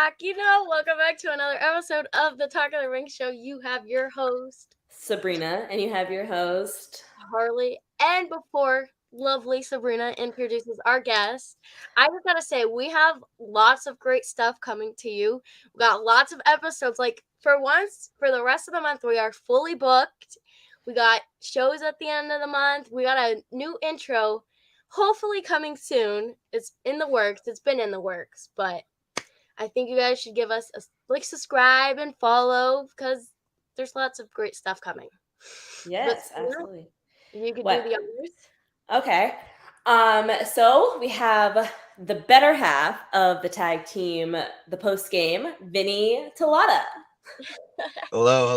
Welcome back to another episode of the Talk of the Ring Show. You have your host, Sabrina, and you have your host. Harley. And before lovely Sabrina introduces our guest, I just gotta say, we have lots of great stuff coming to you. We got lots of episodes. Like, for once, for the rest of the month, we are fully booked. We got shows at the end of the month. We got a new intro, hopefully coming soon. It's in the works. It's been in the works, but I think you guys should give us a subscribe and follow because there's lots of great stuff coming. Yes, absolutely. You could What? do the honors. Okay. So we have the better half of the tag team, the post game, Vinny Talotta. Hello.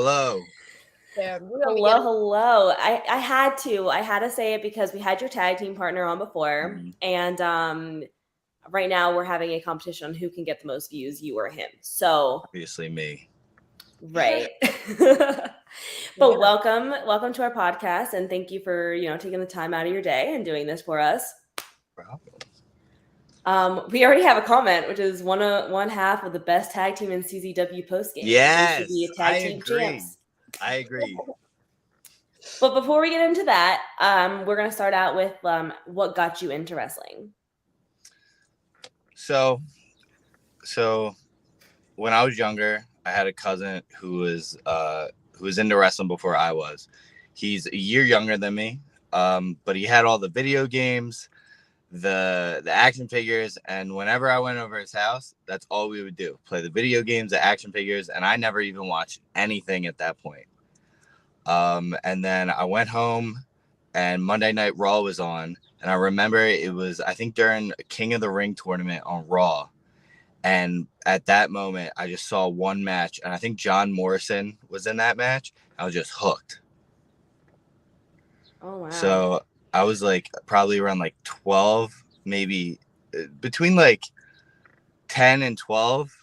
Hello. I had to say it because we had your tag team partner on before, and right now we're having a competition on who can get the most views, you or him. So obviously me. Right. But welcome to our podcast, and thank you for taking the time out of your day and doing this for us. We already have a comment, which is one half of the best tag team in CZW post game. Yes, tag team champs. I agree. But before we get into that, we're gonna start out with what got you into wrestling. So when I was younger, I had a cousin who was into wrestling before I was. He's a year younger than me, but he had all the video games, the action figures, and whenever I went over his house, that's all we would do: play the video games, the action figures, and I never even watched anything at that point. And then I went home, and Monday Night Raw was on, and I remember it was, I think, during a King of the Ring tournament on Raw. And at that moment, I just saw one match, and I think John Morrison was in that match. I was just hooked. Oh, wow. So I was like probably around like 12, maybe between like 10 and 12.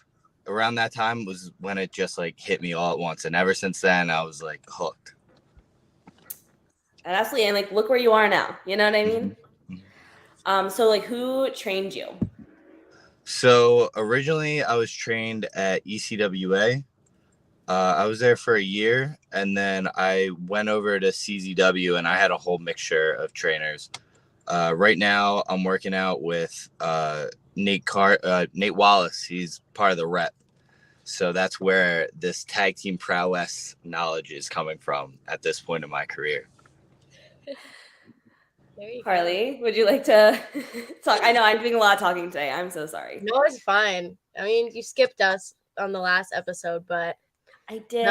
Around that time was when it just like hit me all at once. And ever since then, I was like hooked. And absolutely. And like, look where you are now. You know what I mean? Mm-hmm. So like, who trained you? So originally I was trained at ECWA. I was there for a year, and then I went over to CZW, and I had a whole mixture of trainers. Right now I'm working out with Nate Wallace. He's part of the Rep. So that's where this tag team prowess knowledge is coming from at this point in my career. Harley, would you like to talk? I know I'm doing a lot of talking today. I'm so sorry. No, it's fine. I mean, you skipped us on the last episode, but I did.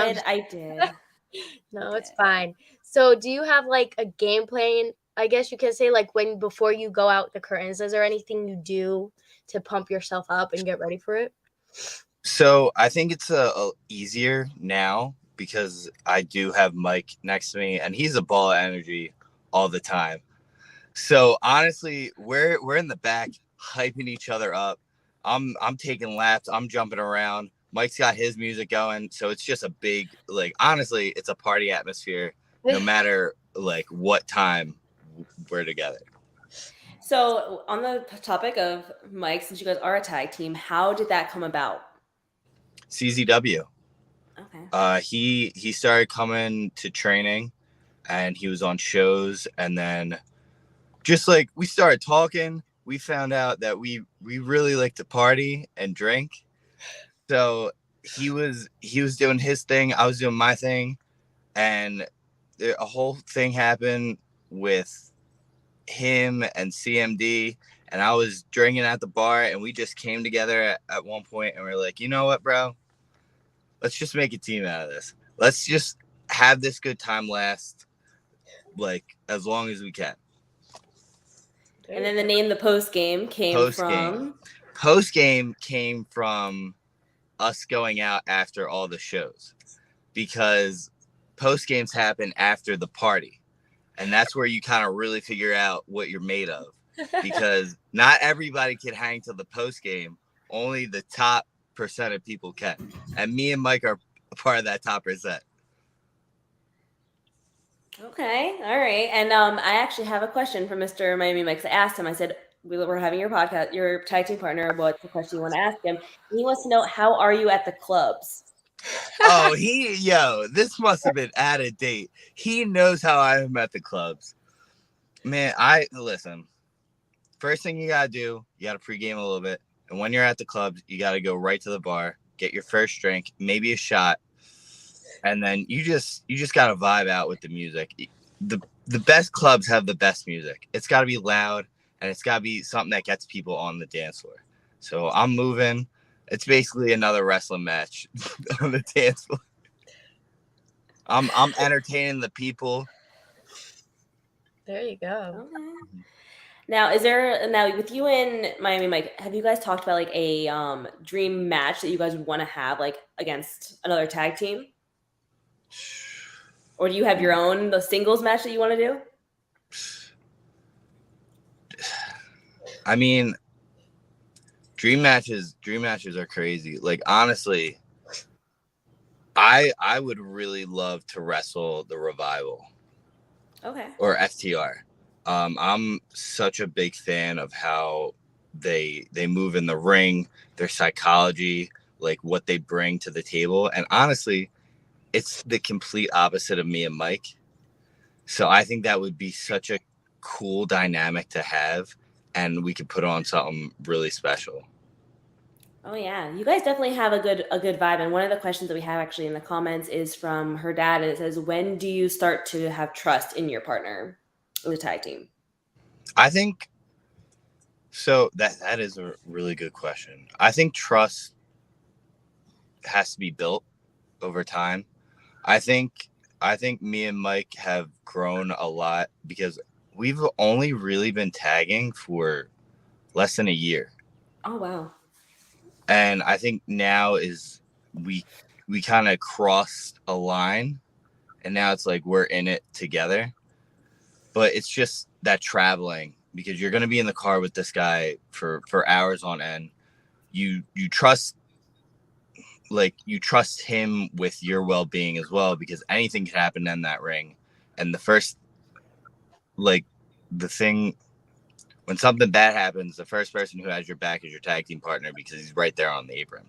No, it's fine. So do you have like a game plan? I guess you could say, like, before you go out the curtains, is there anything you do to pump yourself up and get ready for it? So I think it's a easier now because I do have Mike next to me, and he's a ball of energy all the time. So honestly, we're in the back hyping each other up. I'm taking laps. I'm jumping around. Mike's got his music going. So it's just a big, like, honestly, it's a party atmosphere no matter like what time we're together. So on the topic of Mike, since you guys are a tag team, how did that come about? CZW. Okay. He started coming to training, and he was on shows, and then just like we started talking, we found out that we really like to party and drink. So he was doing his thing, I was doing my thing, and a whole thing happened with him and CMD, and I was drinking at the bar, and we just came together at one point, and we're like, you know what, bro? Let's just make a team out of this. Let's just have this good time last, like, as long as we can. And then the name, the post game, came from? Post game came from us going out after all the shows, because post games happen after the party, and that's where you kind of really figure out what you're made of, because not everybody can hang till the post game. Only the top percent of people can, and me and Mike are a part of that top percent. Okay, all right. And I actually have a question for Mr. Miami Mike. I asked him, I said, we're having your podcast, your tag team partner. What's the question you want to ask him? And he wants to know, how are you at the clubs? Oh, this must have been out of date. He knows how I am at the clubs. Man, listen. First thing you gotta do, you gotta pregame a little bit. And when you're at the clubs, you gotta go right to the bar, get your first drink, maybe a shot, and then you just gotta vibe out with the music. The best clubs have the best music. It's gotta be loud, and it's gotta be something that gets people on the dance floor. So I'm moving. It's basically another wrestling match on the dance floor. I'm entertaining the people. There you go. Okay. Now, with you and Miami Mike, have you guys talked about like a dream match that you guys would want to have like against another tag team? Or do you have your own the singles match that you want to do? I mean, dream matches are crazy. Like honestly, I would really love to wrestle the Revival. Okay. Or FTR. I'm such a big fan of how they move in the ring, their psychology, like what they bring to the table. And honestly, it's the complete opposite of me and Mike. So I think that would be such a cool dynamic to have, and we could put on something really special. Oh yeah, you guys definitely have a good vibe. And one of the questions that we have actually in the comments is from her dad, and it says, "When do you start to have trust in your partner in the tag team?" I think so. That is a really good question. I think trust has to be built over time. I think me and Mike have grown a lot because we've only really been tagging for less than a year. Oh wow. And I think now is we kind of crossed a line, and now it's like we're in it together. But it's just that traveling, because you're going to be in the car with this guy for hours on end. You trust him with your well-being as well, because anything can happen in that ring. And the thing, when something bad happens, the first person who has your back is your tag team partner, because he's right there on the apron.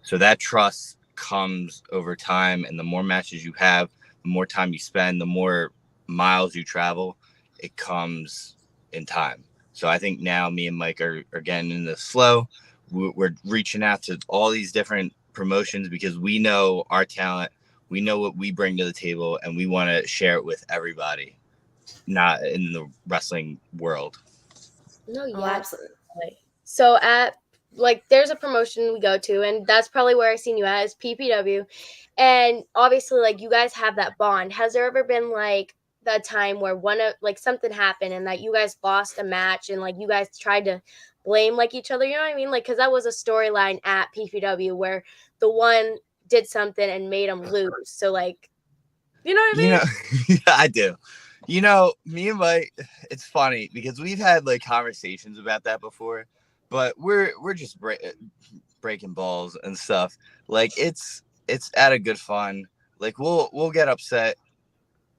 So that trust comes over time, and the more matches you have, the more time you spend, the more miles you travel, it comes in time. So I think now me and Mike are getting in the slow. We're reaching out to all these different promotions because we know our talent, we know what we bring to the table, and we want to share it with everybody, not in the wrestling world. No, Oh, yeah. absolutely. So there's a promotion we go to, and that's probably where I seen you at, is PPW. And obviously, like, you guys have that bond. Has there ever been like that time where something happened and that you guys lost a match and like you guys tried to blame like each other? You know what I mean? Like, because that was a storyline at PPW where the one did something and made them lose. So like, you know what I mean? Yeah, I do. Me and Mike, it's funny because we've had like conversations about that before, but we're just breaking balls and stuff. Like it's at a good fun. Like we'll get upset.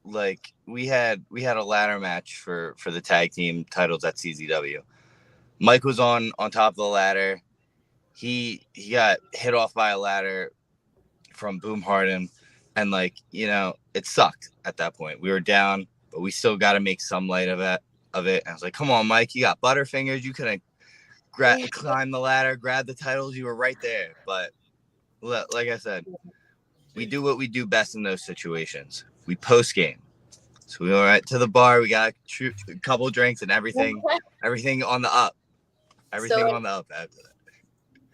Like we had a ladder match for the tag team titles at CZW. Mike was on top of the ladder. He got hit off by a ladder from Boom Harden, and it sucked at that point. We were down, but we still got to make some light of it. And I was like, come on, Mike, you got butterfingers. You couldn't climb the ladder, grab the titles. You were right there. But like I said, we do what we do best in those situations. We post game. So we went right to the bar. We got a couple drinks and everything on the up. Everything on the up after that.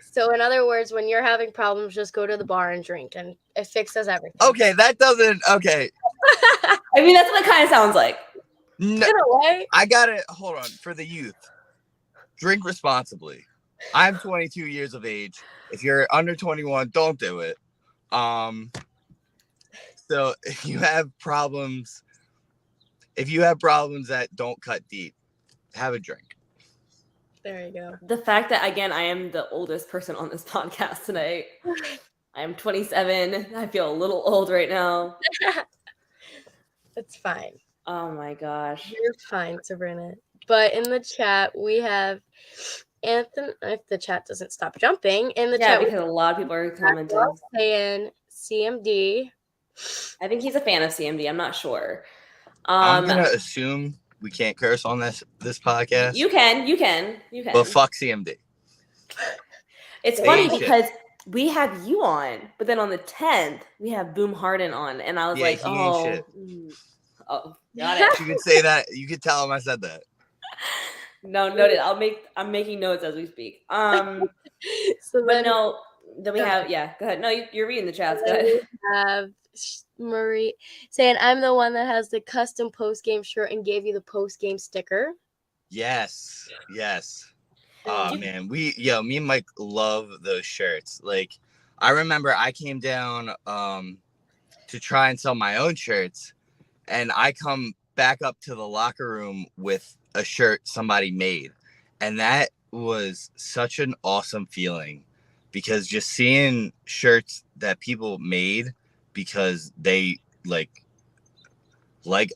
So in other words, when you're having problems, just go to the bar and drink, and it fixes everything. Okay, that doesn't. Okay. I mean, that's what it kind of sounds like. No, in a way. I gotta hold on for the youth. Drink responsibly. I'm 22 years of age. If you're under 21, don't do it. So if you have problems that don't cut deep, have a drink. There you go. The fact that, again, I am the oldest person on this podcast tonight. I am 27. I feel a little old right now. It's fine. Oh my gosh. You're fine, Sabrina. But in the chat, we have Anthony. If the chat doesn't stop jumping, in the Yeah, chat, because a lot of people are commenting. saying CMD. I think he's a fan of CMD. I'm not sure. I'm gonna assume we can't curse on this podcast. You can. But fuck CMD. It's funny because we have you on, but then on the 10th we have Boom Harden on, and I was like, oh, got it. You could say that. You could tell him I said that. No, noted. I'm making notes as we speak. So but no, then we have go ahead. No, you're reading the chats. Go ahead. We have Marie saying, "I'm the one that has the custom post game shirt and gave you the post game sticker." Yes. Oh man, me and Mike love those shirts. Like, I remember I came down to try and sell my own shirts, and I come back up to the locker room with a shirt somebody made, and that was such an awesome feeling, because just seeing shirts that people made because they like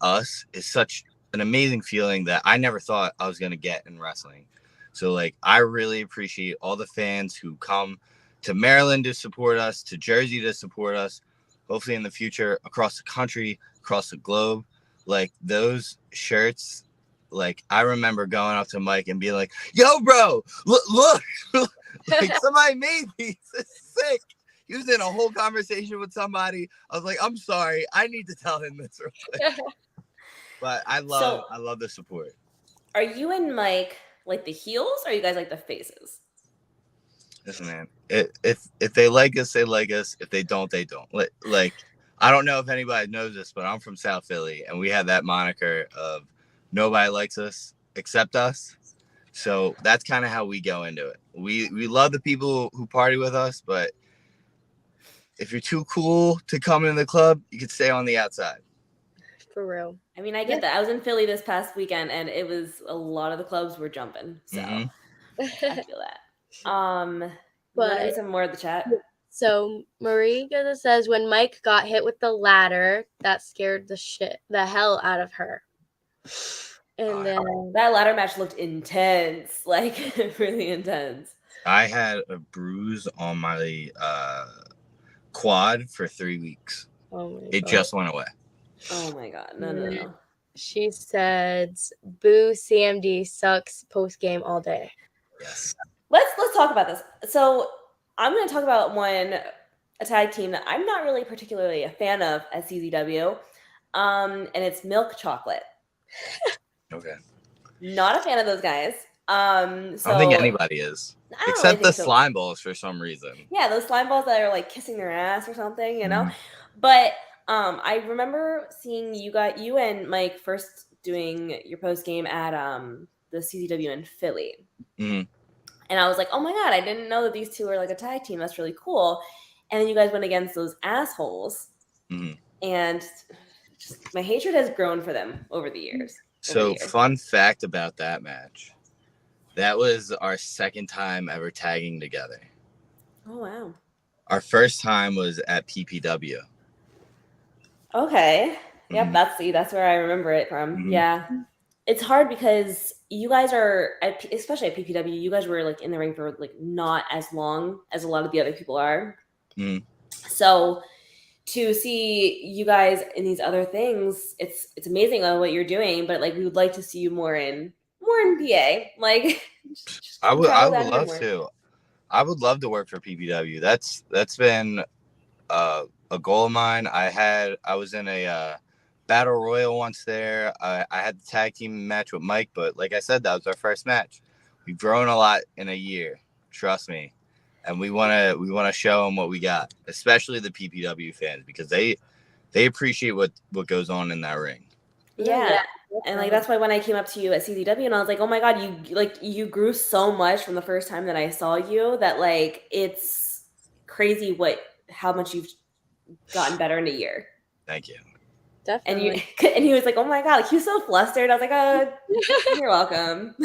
us is such an amazing feeling that I never thought I was gonna get in wrestling. So like, I really appreciate all the fans who come to Maryland to support us, to Jersey to support us, hopefully in the future across the country, across the globe. Like, those shirts, like, I remember going up to Mike and being like, yo, bro, look, like, somebody made these. It's sick. He was in a whole conversation with somebody. I was like, I'm sorry, I need to tell him this real quick. But I love the support. Are you and Mike like the heels, or are you guys like the faces? Listen, man, if they like us, they like us. If they don't, they don't. Like, I don't know if anybody knows this, but I'm from South Philly, and we have that moniker of nobody likes us except us. So that's kind of how we go into it. We love the people who party with us, but if you're too cool to come into the club, you can stay on the outside. For real. I mean, I get that. I was in Philly this past weekend, and it was a lot of the clubs were jumping. So I feel that. Want to read some more of the chat? So Marie says, when Mike got hit with the ladder, that scared the hell out of her. And then that ladder match looked intense, like really intense. I had a bruise on my quad for 3 weeks. It just went away. Oh my god. No. She says, boo, CMD sucks post game all day. Yes. Let's talk about this. So I'm going to talk about a tag team that I'm not really particularly a fan of at CZW, and it's Milk Chocolate. Okay. Not a fan of those guys. So I don't think anybody is, except the slime balls for some reason. Yeah, those slime balls that are like kissing their ass or something, you know. But I remember seeing you and Mike first doing your post game at the CZW in Philly. And I was like, oh my god, I didn't know that these two were like a tag team. That's really cool. And then you guys went against those assholes. And just, my hatred has grown for them over the years. So fun fact about that match. That was our second time ever tagging together. Oh, wow. Our first time was at PPW. Okay. Yep, that's where I remember it from. Yeah. It's hard because you guys are, especially at PPW, you guys were like in the ring for like not as long as a lot of the other people are. So to see you guys in these other things, it's amazing on what you're doing, but like we would like to see you more in PA. Like I would love to. I would love to work for PPW. That's been a goal of mine. I was in a battle royal once there. I had the tag team match with Mike, but like I said, that was our first match. We've grown a lot in a year, trust me, and we want to show them what we got, especially the PPW fans, because they appreciate what goes on in that ring. Yeah. And like that's why when I came up to you at CZW and I was like, oh my god, you grew so much from the first time that I saw you that like it's crazy how much you've gotten better in a year. Thank you. Definitely. And he was like, oh my god, like, he was so flustered. I was like, oh, you're welcome.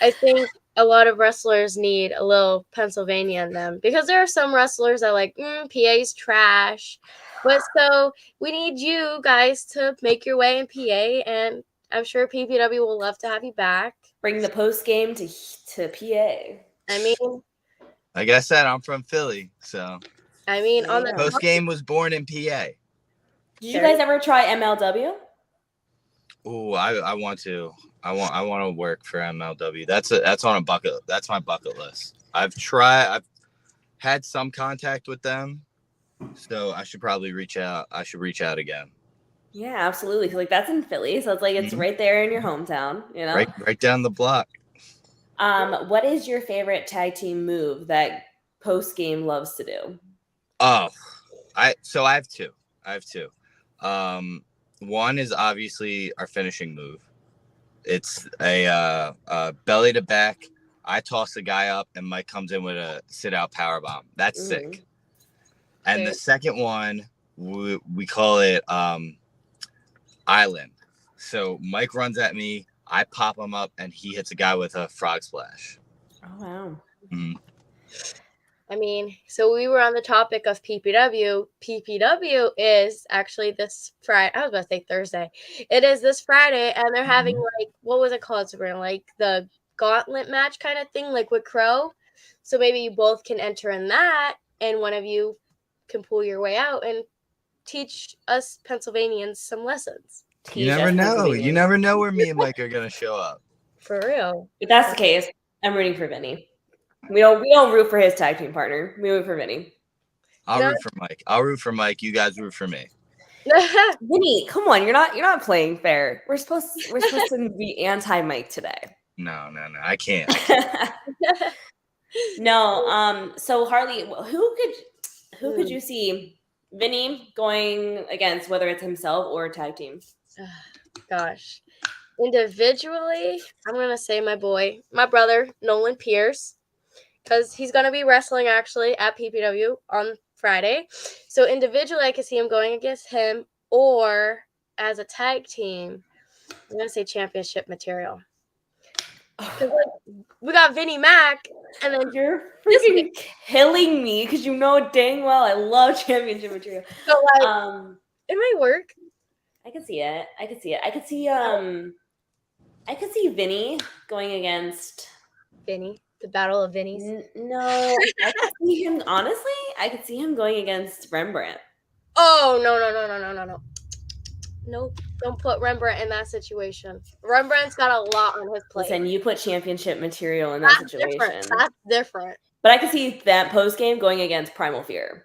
I think a lot of wrestlers need a little Pennsylvania in them, because there are some wrestlers that are like, PA's trash. But so we need you guys to make your way in PA and I'm sure PPW will love to have you back. Bring the post game to PA. I mean, Like I said, I'm from Philly, so on There the you go. post game was born in PA. Did you guys ever try MLW? Oh, I want to. I want to work for MLW. That's on a bucket. That's my bucket list. I've had some contact with them, so I should probably reach out. I should reach out again. Yeah, absolutely. 'Cause, like that's in Philly, so it's like it's right there in your hometown. You know, right down the block. What is your favorite tag team move that post game loves to do? Oh, I have two. One is obviously our finishing move. It's a belly to back. I toss the guy up, and Mike comes in with a sit out power bomb. That's sick. And the second one, we call it Island. So Mike runs at me, I pop him up, and he hits a guy with a frog splash. Oh wow. Mm-hmm. I mean, so we were on the topic of PPW. PPW is actually this Friday. I was about to say Thursday. It is this Friday, and they're having like, what was it called, Sabrina? Like the gauntlet match kind of thing, like with Crow. So maybe you both can enter in that, and one of you can pull your way out and teach us Pennsylvanians some lessons. You never know. You never know where me and Mike are gonna show up. For real. If that's the case, I'm rooting for Vinny. We don't root for his tag team partner. We root for Vinny. I'll root for Mike. You guys root for me. Vinny, come on, you're not playing fair. We're supposed to be anti Mike today. No, I can't. No, so Harley, who could you see Vinny going against, whether it's himself or a tag team? Gosh. Individually, I'm gonna say my brother, Nolan Pierce, because he's gonna be wrestling actually at PPW on Friday. So individually, I could see him going against him, or as a tag team, I'm gonna say championship material. We got Vinnie Mac, and then you're freaking killing me because you know dang well I love championship material. So like, it might work. I could see it. I could see Vinny going against Vinny. The Battle of Vinnies. No, I could see him. Honestly, I could see him going against Rembrandt. Oh no! Nope. Don't put Rembrandt in that situation. Rembrandt's got a lot on his plate. Listen, you put championship material in that situation. That's different. But I could see that post game going against Primal Fear.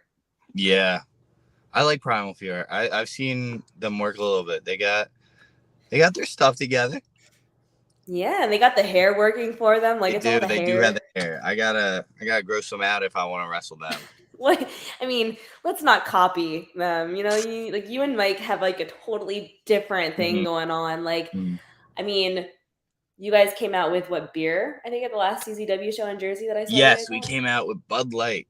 Yeah, I like Primal Fear. I've seen them work a little bit. They got their stuff together. Yeah, and they got the hair working for them. Like they do have the hair. I gotta grow some out if I want to wrestle them. What I mean, let's not copy them. You know, you and Mike have like a totally different thing going on. Like, I mean, you guys came out with what beer? I think at the last CZW show in Jersey that I saw. Yes, we came out with Bud Light.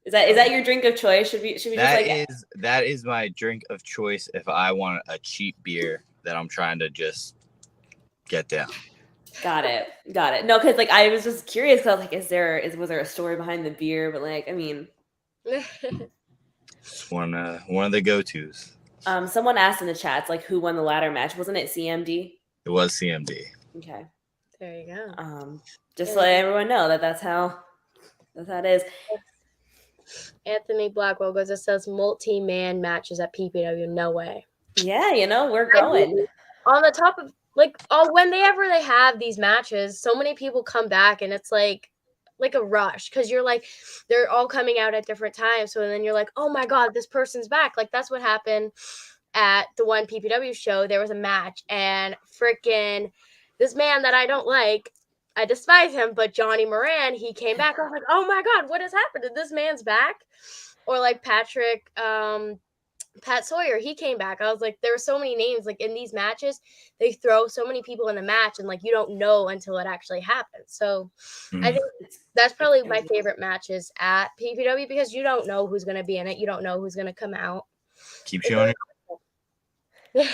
Is that your drink of choice? Should we that is my drink of choice if I want a cheap beer that I'm trying to just get down. Got it. No, because like I was just curious because I was like, was there a story behind the beer? But like, I mean, it's one of the go-tos. Someone asked in the chats like who won the ladder match? Wasn't it CMD? It was CMD. Okay. There you go. Just to let everyone know that's how it is. Anthony Blackwell goes, it says multi-man matches at PPW. No way. Yeah, we're going. On the top of whenever they have these matches, so many people come back and it's like a rush because you're like, they're all coming out at different times. So then you're like, oh my God, this person's back. Like that's what happened at the one PPW show. There was a match and freaking this man that I don't like, I despise him, but Johnny Moran, he came back. I was like, oh my God, what has happened? This man's back. Or like Pat Sawyer, he came back. I was like, there were so many names. Like in these matches, they throw so many people in the match, and like you don't know until it actually happens. So I think that's probably my favorite matches at PPW because you don't know who's going to be in it. You don't know who's going to come out. Keep showing it.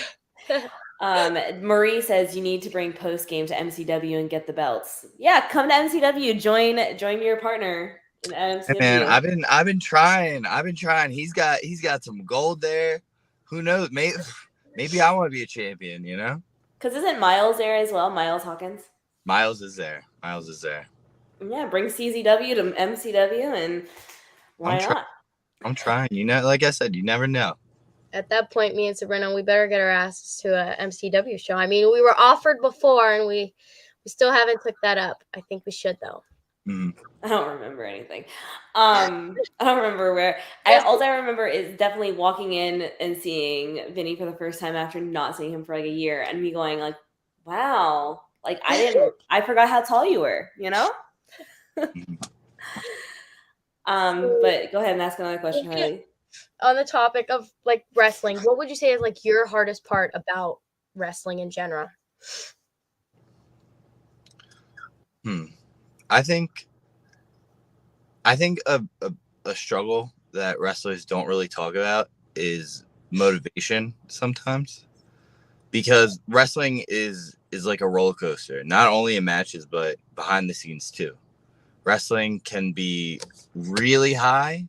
Marie says you need to bring post game to MCW and get the belts. Yeah, come to MCW. Join your partner. Man, I've been trying. He's got some gold there. Who knows? maybe I want to be a champion, you know? Because isn't Miles there as well? Miles Hawkins? Miles is there. Yeah, bring CZW to MCW, and why not? I'm trying. You know, like I said, you never know. At that point, me and Sabrina, we better get our asses to a MCW show. I mean, we were offered before, and we still haven't took that up. I think we should though. Mm. I don't remember anything. I don't remember where. All I remember is definitely walking in and seeing Vinny for the first time after not seeing him for like a year, and me going like, "Wow, like I forgot how tall you were," you know. But go ahead and ask another question, Harley. On the topic of like wrestling, what would you say is like your hardest part about wrestling in general? I think a struggle that wrestlers don't really talk about is motivation sometimes, because wrestling is like a roller coaster, not only in matches but behind the scenes too. Wrestling can be really high,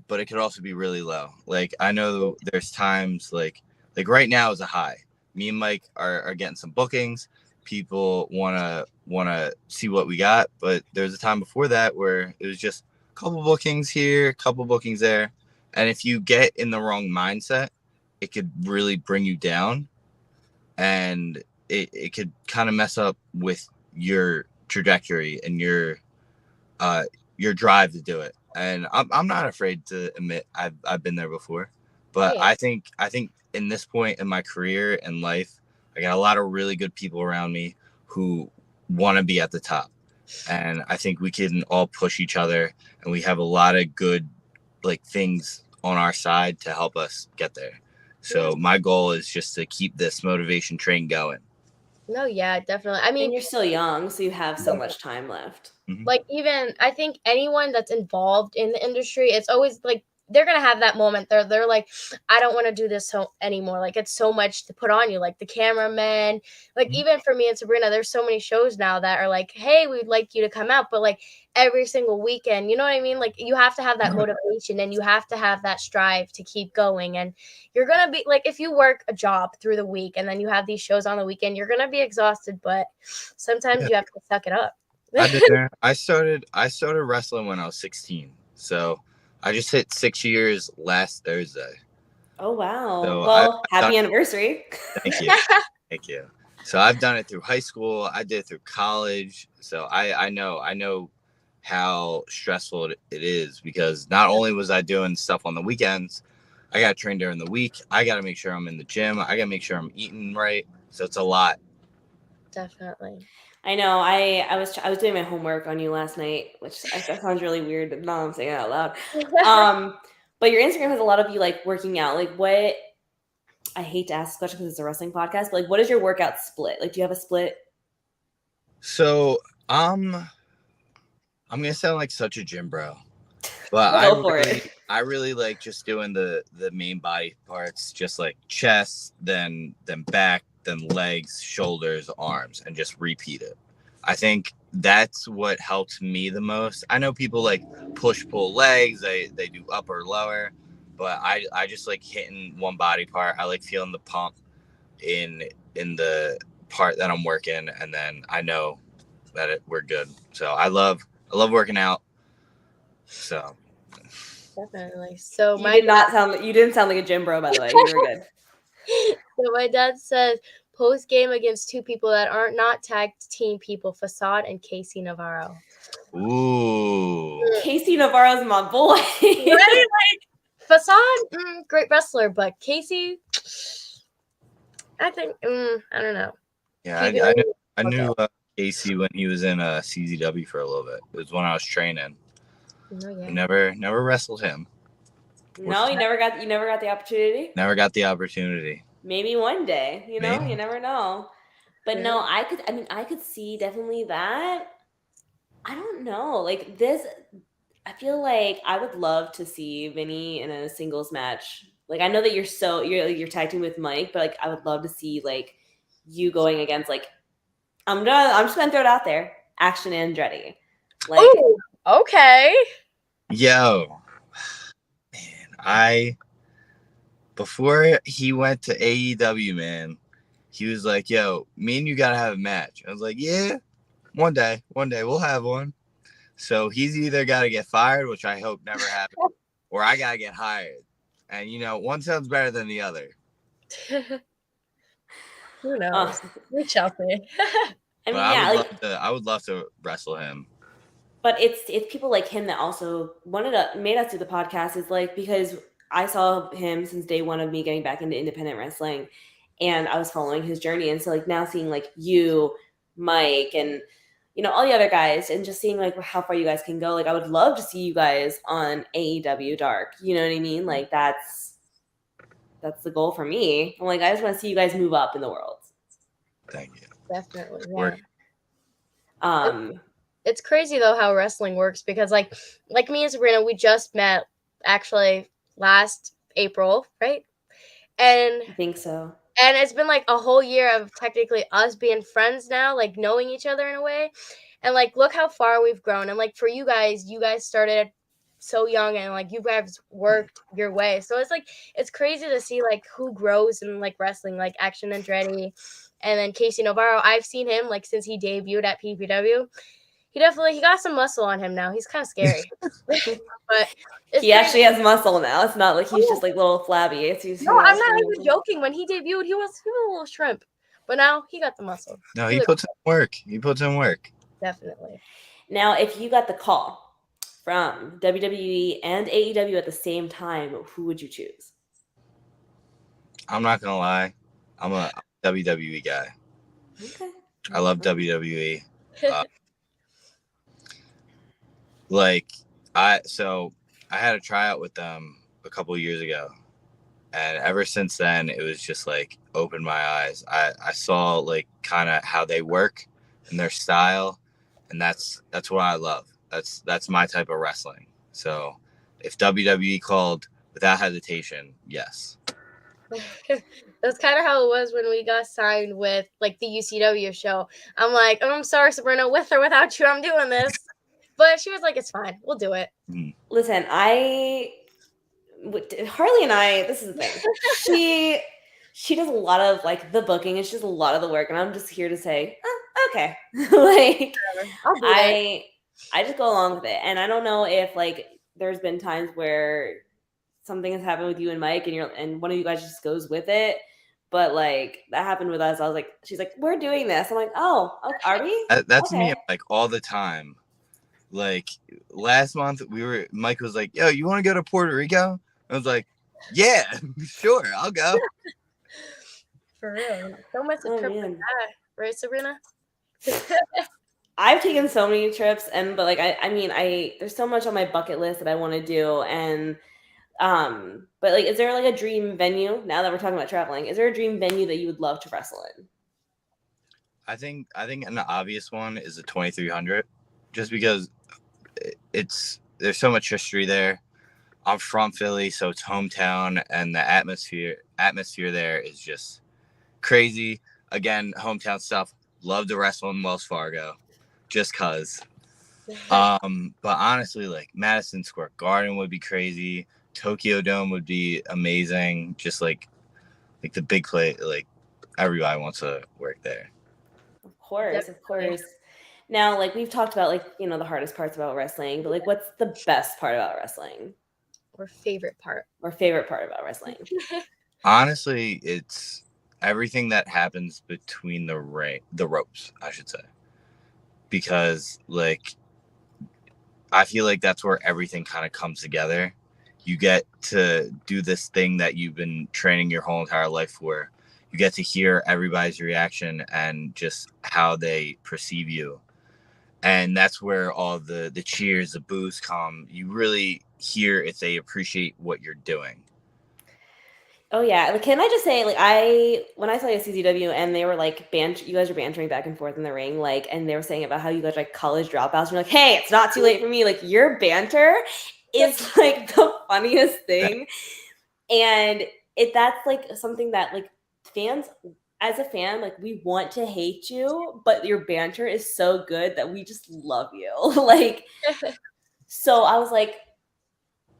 but it could also be really low. Like I know there's times like right now is a high. Me and Mike are getting some bookings. People wanna see what we got, but there's a time before that where it was just a couple bookings here, a couple bookings there, and if you get in the wrong mindset, it could really bring you down, and it could kind of mess up with your trajectory and your drive to do it. And I'm not afraid to admit I've been there before, but Yeah. I think in this point in my career and life, I got a lot of really good people around me who want to be at the top, and I think we can all push each other, and we have a lot of good like things on our side to help us get there. So my goal is just to keep this motivation train going. No, yeah, definitely. I mean, And you're still young, so you have so much time left. like even I think anyone that's involved in the industry, it's always like they're gonna have that moment. They're like, I don't want to do this anymore. Like it's so much to put on you. Like the cameraman, like even for me and Sabrina, there's so many shows now that are like, hey, we'd like you to come out, but like every single weekend, you know what I mean? Like you have to have that motivation and you have to have that strive to keep going. And you're gonna be like, if you work a job through the week and then you have these shows on the weekend, you're gonna be exhausted, but sometimes you have to suck it up. I've been there. I started wrestling when I was 16. So I just hit 6 years last Thursday. Oh wow. So well, happy anniversary. Thank you. Thank you. So I've done it through high school. I did it through college. So I know how stressful it is, because not only was I doing stuff on the weekends, I got to train during the week. I got to make sure I'm in the gym. I got to make sure I'm eating right. So it's a lot. Definitely. I know. I was doing my homework on you last night, which that sounds really weird. Now I'm saying it out loud. But your Instagram has a lot of you like working out. Like what? I hate to ask this question because it's a wrestling podcast, but like, what is your workout split? Like, do you have a split? So I'm gonna sound like such a gym bro, but I really like just doing the main body parts, just like chest, then back, then legs, shoulders, arms, and just repeat it. I think that's what helps me the most. I know people like push pull legs, they do upper lower, but I just like hitting one body part. I like feeling the pump in the part that I'm working, and then I know that we're good. So I love working out. So Definitely. So you didn't sound like a gym bro, by the way. You were good. So my dad says post game against two people that aren't not tagged team people, Facade and Casey Navarro. Ooh. Casey Navarro's my boy. Right? Like Facade, great wrestler, but Casey, I think I don't know. Yeah, I knew Casey when he was in CZW for a little bit. It was when I was training. Oh, yeah. Never wrestled him. No, you never got the opportunity. Never got the opportunity. Maybe one day, you know, Maybe. you never know. But no, I could see definitely that. I don't know, like this. I feel like I would love to see Vinny in a singles match. Like I know that you're tag team with Mike, but like I would love to see like you going against like I'm just gonna throw it out there, Action Andretti. Like, oh, okay. Yo, man, before he went to AEW, man, he was like, "Yo, me and you gotta have a match." I was like, "Yeah, one day we'll have one." So he's either got to get fired, which I hope never happens, or I gotta get hired. And one sounds better than the other. Who knows? We shall see. I But mean, yeah, I would love to wrestle him. but it's people like him that also made us do the podcast, is like, because I saw him since day one of me getting back into independent wrestling, and I was following his journey. And so like now seeing like you, Mike, and all the other guys, and just seeing like how far you guys can go, like I would love to see you guys on AEW Dark. You know what I mean? Like that's the goal for me. I'm like, I just want to see you guys move up in the world. Thank you. Definitely. Yeah. Um It's crazy though how wrestling works, because like me and Sabrina, we just met actually last April, right? And I think so. it's been like a whole year of technically us being friends now, like knowing each other in a way. And like look how far we've grown. And like for you guys started so young, and like you guys worked your way. So it's like it's crazy to see like who grows in like wrestling, like Action Andretti and then Casey Navarro. I've seen him like since he debuted at PPW. He got some muscle on him now. He's kind of scary. But He actually has muscle now. It's not like he's just like little flabby. No, I'm not even joking. When he debuted, he was a little shrimp, but now he got the muscle. No, he puts in work. Definitely. Now, if you got the call from WWE and AEW at the same time, who would you choose? I'm not gonna lie, I'm a WWE guy. Okay. I love WWE. Like I had a tryout with them a couple years ago, and ever since then it was just like opened my eyes. I saw like kind of how they work and their style, and that's what I love. That's my type of wrestling. So if WWE called, without hesitation, yes. That's kind of how it was when we got signed with like the UCW show. I'm like, oh, I'm sorry, Sabrina, with or without you, I'm doing this. But she was like, it's fine, we'll do it. Listen, Harley and I, this is the thing. She does a lot of like the booking, and she does a lot of the work, and I'm just here to say, okay. Like I just go along with it. And I don't know if like there's been times where something has happened with you and Mike, and one of you guys just goes with it. But like that happened with us. I was like, she's like, we're doing this. I'm like, oh, are we? That's okay. Me like all the time. Like last month, Mike was like, "Yo, you want to go to Puerto Rico?" I was like, "Yeah, sure, I'll go." For real, so much a trip like that, right, Sabrina? I've taken so many trips, but like I mean, there's so much on my bucket list that I want to do, and but like, is there like a dream venue? Now that we're talking about traveling, is there a dream venue that you would love to wrestle in? I think an obvious one is the 2300, just because there's so much history there. I'm from Philly, so it's hometown, and the atmosphere there is just crazy. Again, hometown stuff. Love to wrestle in Wells Fargo, just cause. But honestly, like Madison Square Garden would be crazy. Tokyo Dome would be amazing. Just like the big play, like everybody wants to work there. Of course. Now, like we've talked about, like the hardest parts about wrestling, but like, what's the best part about wrestling? Or favorite part about wrestling? Honestly, it's everything that happens between the ropes, I should say, because like I feel like that's where everything kind of comes together. You get to do this thing that you've been training your whole entire life for. You get to hear everybody's reaction and just how they perceive you. And that's where all the cheers, the boos come. You really hear if they appreciate what you're doing. Oh yeah, like, can I just say, like when I saw you at CZW and they were like you guys were bantering back and forth in the ring, like, and they were saying about how you guys are like college dropouts. And you're like, hey, it's not too late for me. Like your banter is like the funniest thing, and that's like something that like fans. As a fan, like we want to hate you, but your banter is so good that we just love you. Like, so I was like,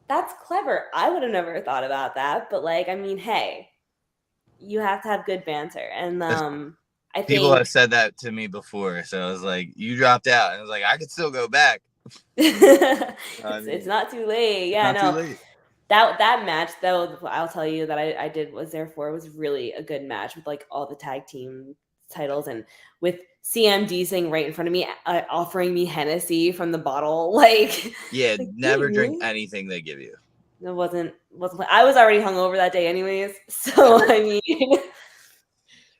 That's clever. I would have never thought about that, but like, I mean, hey, you have to have good banter, and I People have think said that to me before, so I was like, "You dropped out," and I was like, "I could still go back." I it's mean, not too late. it's Yeah, not too no, late. that match though, I'll tell you that I did was there for was really a good match with like all the tag team titles and with CMD sitting right in front of me, offering me Hennessy from the bottle, like, Yeah, like never dude, drink really? anything they give you. It wasn't. I was already hungover that day, anyways. So I mean,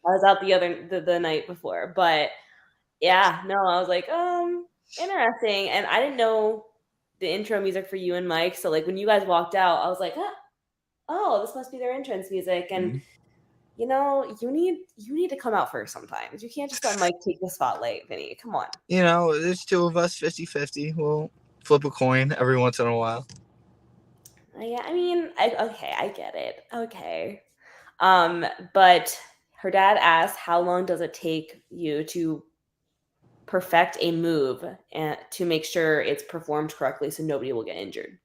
I was out the night before, but yeah, no, I was like, interesting, and I didn't know the intro music for you and Mike. So like when you guys walked out, I was like, oh, this must be their entrance music, and Mm-hmm. you need to come out first sometimes. You can't just let Mike take the spotlight, Vinny. Come on. There's two of us, 50-50. We'll flip a coin every once in a while. Yeah, I mean, okay, I get it. Okay. But her dad asked, how long does it take you to perfect a move and to make sure it's performed correctly so nobody will get injured?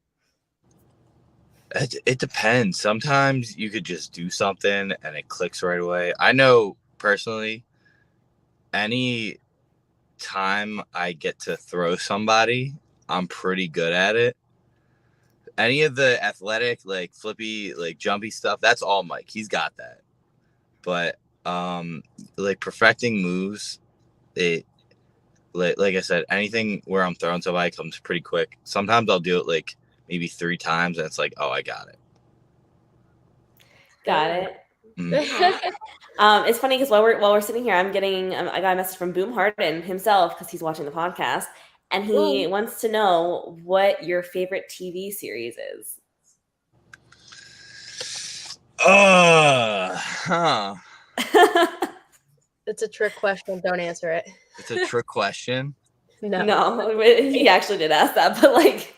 It depends. Sometimes you could just do something and it clicks right away. I know personally, any time I get to throw somebody, I'm pretty good at it. Any of the athletic, like flippy, like jumpy stuff, that's all Mike. He's got that. But like perfecting moves, it like I said, anything where I'm throwing somebody comes pretty quick. Sometimes I'll do it like maybe 3 times, and it's like, oh, I got it. Got it. Mm. It's funny because while we're sitting here, I'm getting I got a message from Boom Harden himself because he's watching the podcast, and he Ooh, wants to know what your favorite TV series is. Huh. it's a trick question. Don't answer it. It's a trick question. No. No, he actually did ask that, but like,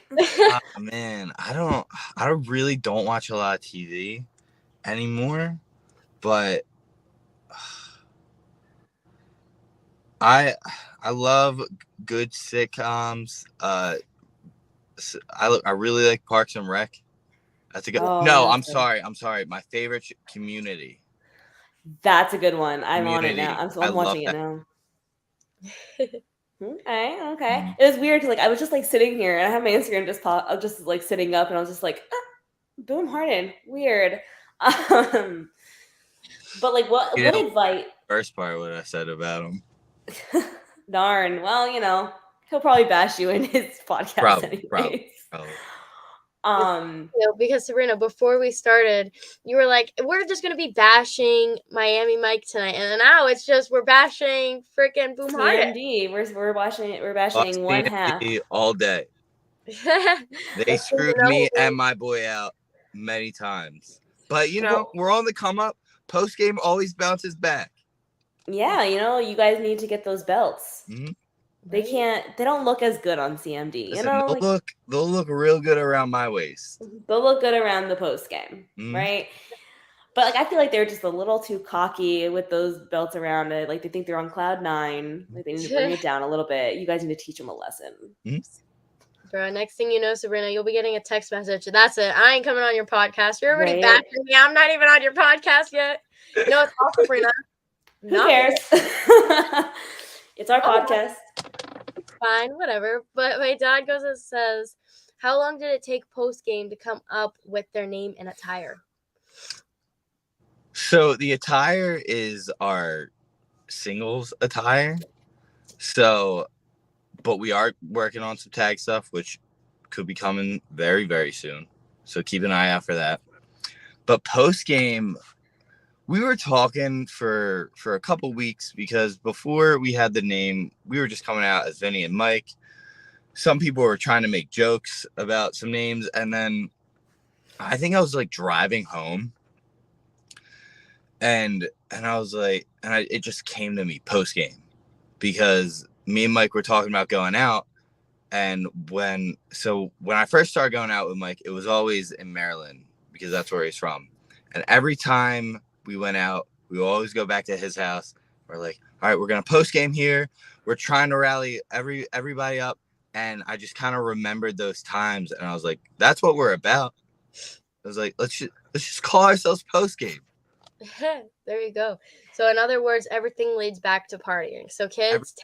Man, I really don't watch a lot of TV anymore, but I I love good sitcoms. I really like Parks and Rec. That's a good. oh, No, that's I'm good. sorry. I'm sorry. My favorite Community. That's a good one. I'm on it now. Community. I I'm love watching it that. now. Okay. Mm. It was weird because like I was just like sitting here and I had my Instagram just pop. I was just like sitting up and I was just like, Boom Harden, weird. Um, but like, You what know, advice? first part what I said about him. Darn. Well, he'll probably bash you in his podcast Probably. anyways. Probably. Because Sabrina, before we started, you were like, "We're just gonna be bashing Miami Mike tonight," and now it's just we're bashing freaking Boom Harden. CMD. We're watching it. We're Fuck bashing one half. CMD all day. They Next thing you screwed know, me and my boy out many times. But Well, we're on the come up. Post game always bounces back. yeah, you guys need to get those belts. Mm-hmm. They can't. They don't look as good on CMD. Listen, Like they'll look real good around my waist. they'll look good around the post game, Mm-hmm. right? But like I feel like they're just a little too cocky with those belts around it. Like they think they're on cloud nine. Like they need to bring it down a little bit. You guys need to teach them a lesson. Mm-hmm. Bro, next thing you know, Sabrina, you'll be getting a text message. That's it. I ain't coming on your podcast. You're already Right? bashing me. I'm not even on your podcast yet. No, it's all Sabrina. Who Not cares? me. It's our Oh, podcast. fine, whatever. But my dad goes and says, "How long did it take post game to come up with their name and attire?" So the attire is our singles attire. So, but we are working on some tag stuff, which could be coming very, very soon. So keep an eye out for that. But post game, we were talking for a couple weeks because before we had the name, we were just coming out as Vinny and Mike. Some people were trying to make jokes about some names, and then I think I was like driving home, and I was like, it just came to me post game because me and Mike were talking about going out, and when I first started going out with Mike, it was always in Maryland because that's where he's from, and every time we went out, we would always go back to his house. We're like, all right, we're gonna post game here. We're trying to rally everybody up. And I just kind of remembered those times, and I was like, that's what we're about. I was like, let's just call ourselves Post Game. There you go. So in other words, everything leads back to partying. So kids,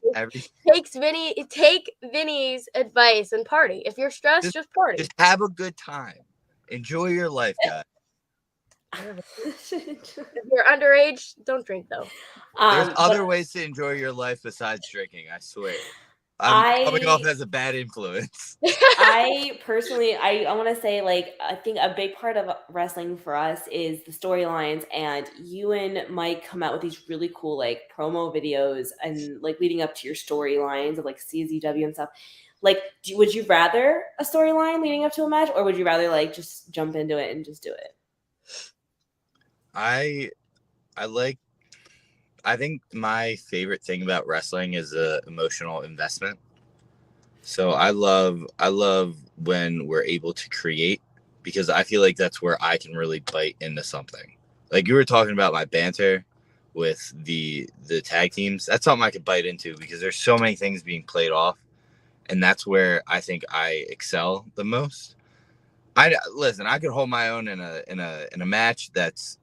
take Vinny's advice and party. If you're stressed, just party. Just have a good time. Enjoy your life, guys. If you're underage, don't drink though. There's other ways to enjoy your life besides drinking, I swear. I'm coming off as a bad influence. I personally, I want to say, like, I think a big part of wrestling for us is the storylines, and you and Mike come out with these really cool, like, promo videos and, like, leading up to your storylines of, like, CZW and stuff. Like, would you rather a storyline leading up to a match, or would you rather, like, just jump into it and just do it? I think my favorite thing about wrestling is the emotional investment. So I love when we're able to create, because I feel like that's where I can really bite into something. Like you were talking about my banter with the tag teams. That's something I could bite into because there's so many things being played off, and that's where I think I excel the most. I could hold my own in a match that's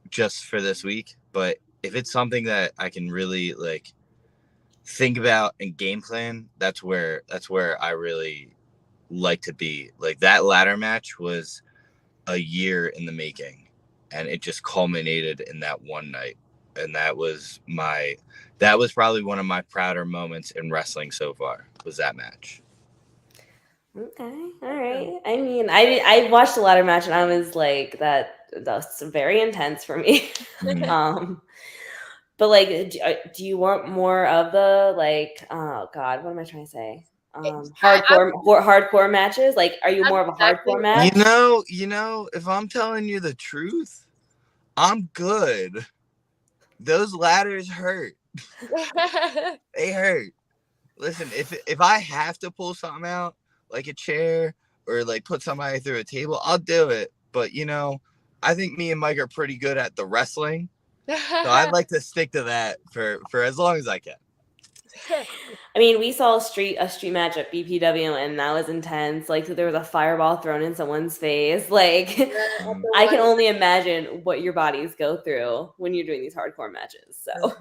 just for this week, but if it's something that I can really like think about and game plan, that's where I really like to be. Like that ladder match was a year in the making, and it just culminated in that one night. And that was probably one of my prouder moments in wrestling so far, was that match. Okay, all right. I mean, I watched the ladder match and I was like, that's very intense for me. Mm-hmm. But like, do you want more of the like? Oh God, what am I trying to say? Hardcore matches. Like, are you more of a hardcore match? You know, if I'm telling you the truth, I'm good. Those ladders hurt. They hurt. Listen, if I have to pull something out, like a chair or like put somebody through a table, I'll do it. But you know, I think me and Mike are pretty good at the wrestling. So I'd like to stick to that for as long as I can. I mean, we saw a street match at BPW, and that was intense. Like, there was a fireball thrown in someone's face. Like, I can only imagine what your bodies go through when you're doing these hardcore matches. So,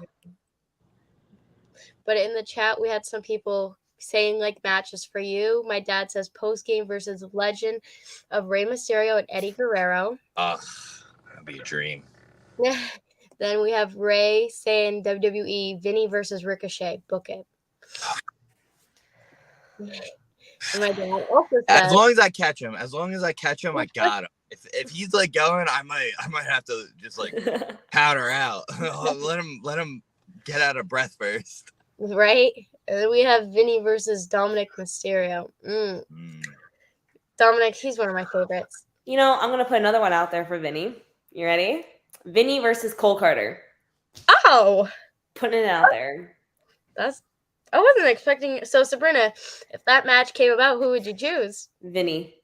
but in the chat, we had some people saying like matches for you. My dad says post game versus Legend of Rey Mysterio and Eddie Guerrero. That'd be a dream. Then we have Ray saying WWE Vinny versus Ricochet. Book it. My dad also says, as long as I catch him, I got him. If he's like going, I might have to just like powder out. let him get out of breath first. Right? And then we have Vinny versus Dominic Mysterio. Dominic, he's one of my favorites. You know, I'm gonna put another one out there for Vinny. You ready? Vinny versus Cole Carter. Oh, putting it out there. I wasn't expecting. So Sabrina, if that match came about, who would you choose? Vinny.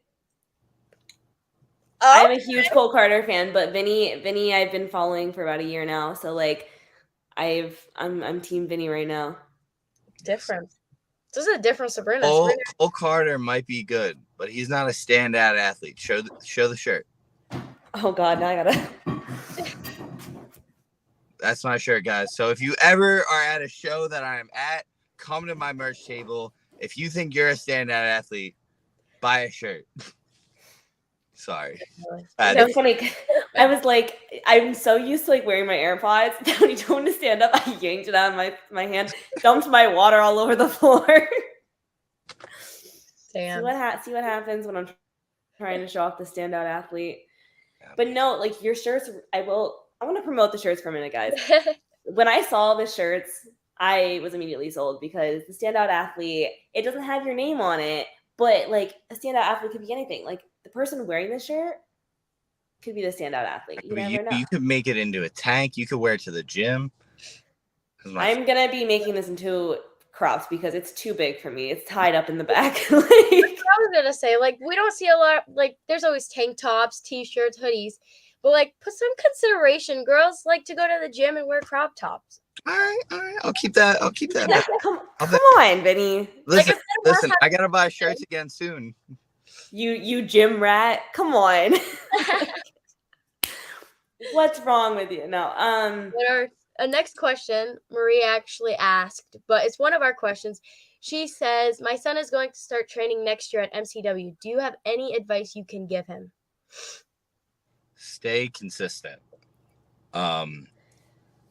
Oh, I'm a huge Cole Carter fan, but Vinny, I've been following for about a year now. So like, I'm Team Vinny right now. Different. This is a different Sabrina. Cole Carter might be good, but he's not a standout athlete. Show the shirt. Oh God, now I gotta. That's my shirt, guys. So if you ever are at a show that I am at, come to my merch table. If you think you're a standout athlete, buy a shirt. Sorry. It's funny. I was like, I'm so used to like wearing my AirPods. When you told me to stand up, I yanked it out of my hand, dumped my water all over the floor. Damn. See what happens when I'm trying to show off the standout athlete. But no, like your shirts, I want to promote the shirts for a minute, guys. When I saw the shirts, I was immediately sold because the standout athlete, it doesn't have your name on it, but like a standout athlete could be anything. Like the person wearing the shirt could be the standout athlete. You never know. You could make it into a tank. You could wear it to the gym. I'm going to be making this into crops because it's too big for me. It's tied up in the back. I was going to say, like, we don't see a lot, like, there's always tank tops, t-shirts, hoodies. But, like, put some consideration. Girls like to go to the gym and wear crop tops. All right. I'll keep that. Come on, Vinny. Listen, Listen, I gotta buy shirts again soon. You gym rat. Come on. What's wrong with you? No. But our next question, Marie actually asked, but it's one of our questions. She says, "My son is going to start training next year at MCW. Do you have any advice you can give him?" Stay consistent.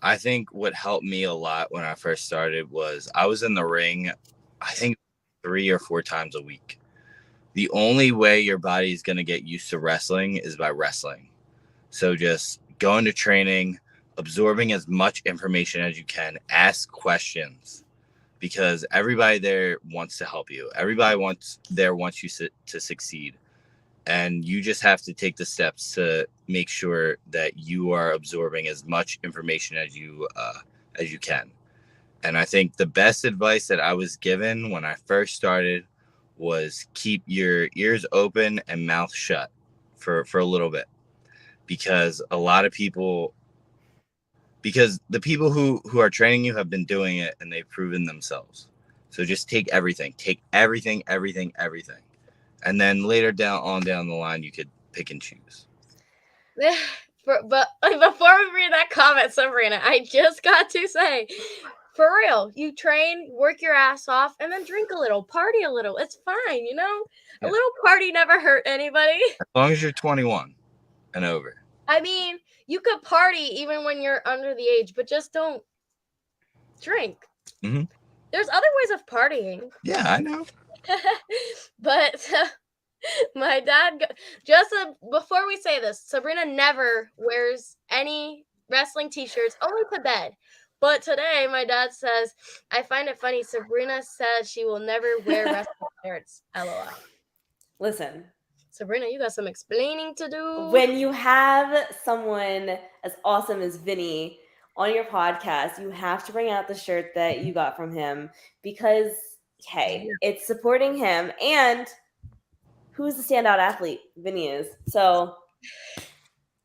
I think what helped me a lot when I first started was I was in the ring, I think 3 or 4 times a week. The only way your body is going to get used to wrestling is by wrestling. So just going to training, absorbing as much information as you can, ask questions, because everybody there wants to help you. Everybody wants you to succeed. And you just have to take the steps to make sure that you are absorbing as much information as you can. And I think the best advice that I was given when I first started was keep your ears open and mouth shut for a little bit, because the people who are training you have been doing it and they've proven themselves. So just take everything, everything. And then later down the line, you could pick and choose. But before we read that comment, Sabrina, I just got to say, for real, you train, work your ass off, and then drink a little, party a little. It's fine, you know? Yeah. A little party never hurt anybody. As long as you're 21 and over. I mean, you could party even when you're under the age, but just don't drink. Mm-hmm. There's other ways of partying. Yeah, I know. But my dad, before we say this, Sabrina never wears any wrestling t-shirts, only to bed. But today, my dad says, I find it funny. Sabrina says she will never wear wrestling shirts. LOL. Listen, Sabrina, you got some explaining to do. When you have someone as awesome as Vinny on your podcast, you have to bring out the shirt that you got from him, because, hey, it's supporting him. And who's the standout athlete? Vinny is. So,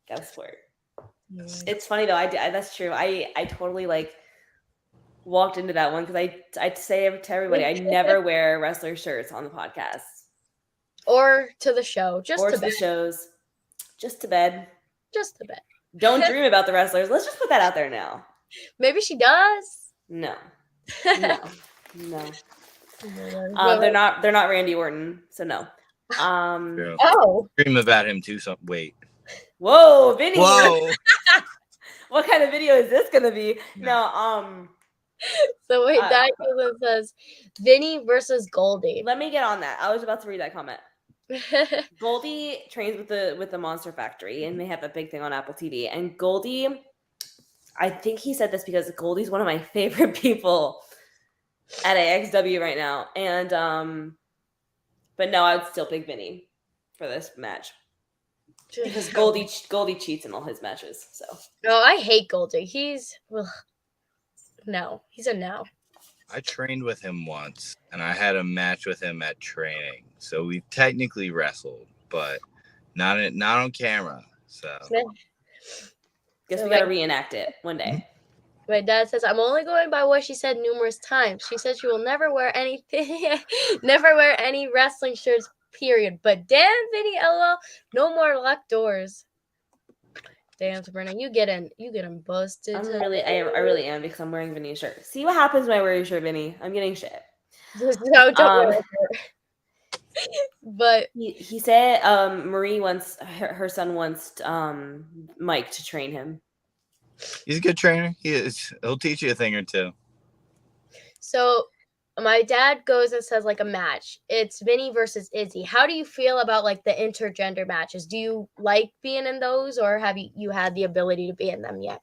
gotta support. Yeah. It's funny though. I that's true. I totally walked into that one, because I say to everybody, I never wear wrestler shirts on the podcast or to the show, the shows, just to bed. Don't dream about the wrestlers. Let's just put that out there now. Maybe she does. No. They're not Randy Orton, so no. Oh, dream about him too. So wait. Whoa, Vinny. Whoa. What kind of video is this gonna be? No. So wait, that says Vinny versus Goldie. Let me get on that. I was about to read that comment. Goldie trains with the Monster Factory, and they have that big thing on Apple TV. And Goldie, I think he said this because Goldie's one of my favorite people at AXW right now. And but no, I would still pick Vinny for this match, because Goldie cheats in all his matches. So no, I hate Goldie. He's a no. I trained with him once, and I had a match with him at training. So we technically wrestled, but not on camera. So guess we gotta reenact it one day. My dad says, I'm only going by what she said numerous times. She said she will never wear anything, never wear any wrestling shirts, period. But damn, Vinny, LOL, no more locked doors. Damn, Sabrina, you getting busted. I really am, because I'm wearing Vinny's shirt. See what happens when I wear your shirt, Vinny? I'm getting shit. No, don't wear it. But he said Marie wants her son wants Mike to train him. He's a good trainer. He is. He'll teach you a thing or two. So my dad goes and says a match. It's Vinny versus Izzy. How do you feel about the intergender matches? Do you like being in those, or have you had the ability to be in them yet?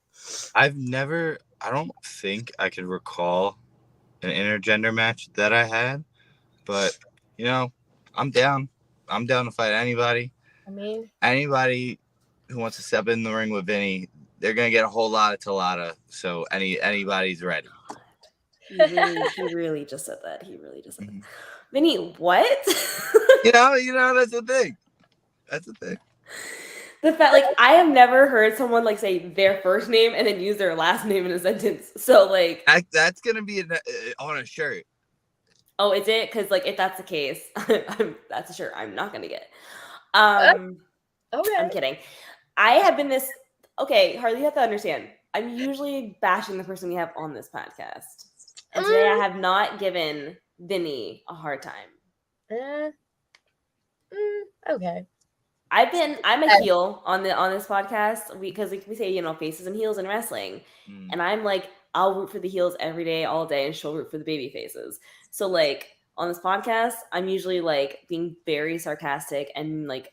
I don't think I could recall an intergender match that I had, but I'm down. I'm down to fight anybody. I mean, anybody who wants to step in the ring with Vinny, they're gonna get a whole lot of Talotta. So anybody's ready. He really just said that. Mm-hmm. Vinny, what? That's the thing. The fact, I have never heard someone say their first name and then use their last name in a sentence. So that's gonna be on a shirt. Oh, is it? Because like if that's the case, that's sure I'm not gonna get. Oh, I'm okay. kidding. I have been this. Okay, Harley, you have to understand. I'm usually bashing the person we have on this podcast, and today I have not given Vinny a hard time. Uh, okay. I'm a heel on this podcast because we say, you know, faces and heels in wrestling. And I'm like, I'll root for the heels every day, all day, and she'll root for the baby faces. So like on this podcast, I'm usually like being very sarcastic and like